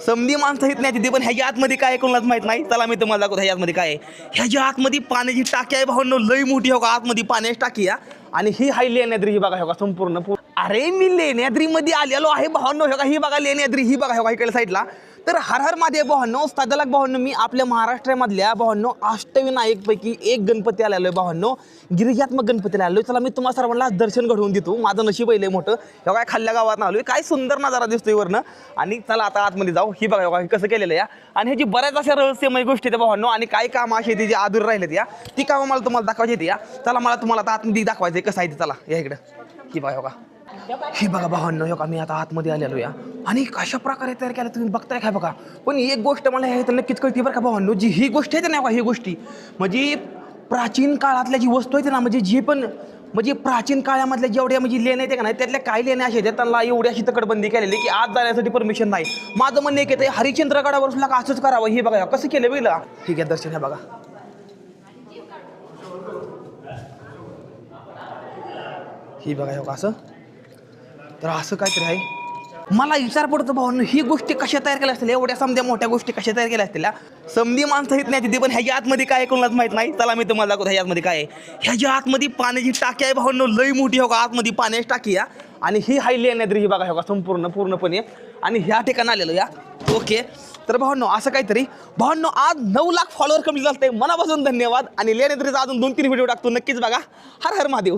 समधी माणसं येत नाही तिथे, पण ह्याच्या आतमध्ये काय आहे कोणालाच माहित नाही. चला मी तुम्हाला दाखवतो ह्याच्या आतमध्ये काय आहे. ह्याच्या आतमध्ये पाण्याची टाकी आहे भावांनो, लई मोठी हो का आतमध्ये पाण्याची टाकी आहे. आणि ही हाय लेण्याद्री, ही बघा हो का संपूर्ण. अरे मी लेण्याद्रीमध्ये आलेलो आहे भावांनो. हो का ही बघा लेण्याद्री, ही बघा हो का इकडे साईडला. तर हर हर महादेव भावांनो. साधलाक भावांनो, मी आपल्या महाराष्ट्रामधल्या भावांनो अष्टविनायकपैकी एक गणपती आलेलो आहे भावांनो, गिरिजात्मक गणपतीला आलो. चला मी तुम्हाला सर्वांना दर्शन घडवून देतो. माझं नशीब आहे मोठं. हे काय खाल्ल्या गावात आलोय, काय सुंदर नजारा दिसतोय वरनं. आणि चला आता आतमध्ये जाऊ. ही बघा हो कसं केलेलं या. आणि ह्याची बऱ्याच अशा रहस्यमय गोष्टी आहेत भावांनो. आणि काही कामं अशी ती जी आदूर राहिलेत या, ती कामं मला तुम्हाला दाखवायची येते या. चला मला तुम्हाला आता आतमध्ये दाखवायचं कसं आहे ते. चला या इकडं. ही बघा हो का, ही बघा भावांनो. हो का मी आता आतमध्ये आलेलो या. आणि कशा प्रकारे तयार केलं तुम्ही बघताय काय बघा. पण एक गोष्ट मला हे तर नक्कीच कळते बरं का भावांनो, जी ही गोष्ट आहे ना ही गोष्टी म्हणजे प्राचीन काळातल्या जी वस्तू आहेत ना, म्हणजे जी पण म्हणजे प्राचीन काळामधल्या जेवढ्या म्हणजे लेण्या आहेत का नाही, त्यातल्या काही लेण्या अशा आहेत त्यांना एवढी अशी तकडबंदी केलेली की आज जाण्यासाठी परमिशन नाही. माझं म्हणणं एक येतं हरिश्चंद्रगडावर सुद्धा का असंच करावं. हे बघा कसं केलं बघितलं. ठीक आहे दर्शन हे बघा. ही बघा हो असं. तर असं काहीतरी आहे. मला विचार पडतो भावांनो, ही गोष्टी कशा तयार केल्या असतील, एवढ्या समध्या मोठ्या गोष्टी कशा तयार केल्या असतील. समधी माणसं येत नाही तिथे, पण ह्याच्या आतमध्ये काय आहे कोणालाच माहित नाही. चला मी तुम्हाला दाखवतो ह्याच्या आतमध्ये काय आहे. ह्याच्या आतमध्ये पाण्याची टाकी आहे भावांनो, लई मोठी हो का आतमध्ये पाण्याची टाकी आहे. आणि ही हाय लेण्याद्री, ही बघा हो का पूर्णपणे. आणि ह्या ठिकाणी आलेलो या. ओके तर भावांनो असं काहीतरी. भावांनो आज 9 लाख फॉलोअर कमी झालते, मनापासून धन्यवाद. आणि लेण्याद्रीचा अजून 2-3 व्हिडिओ टाकतो, नक्कीच बघा. हर हर महादेव.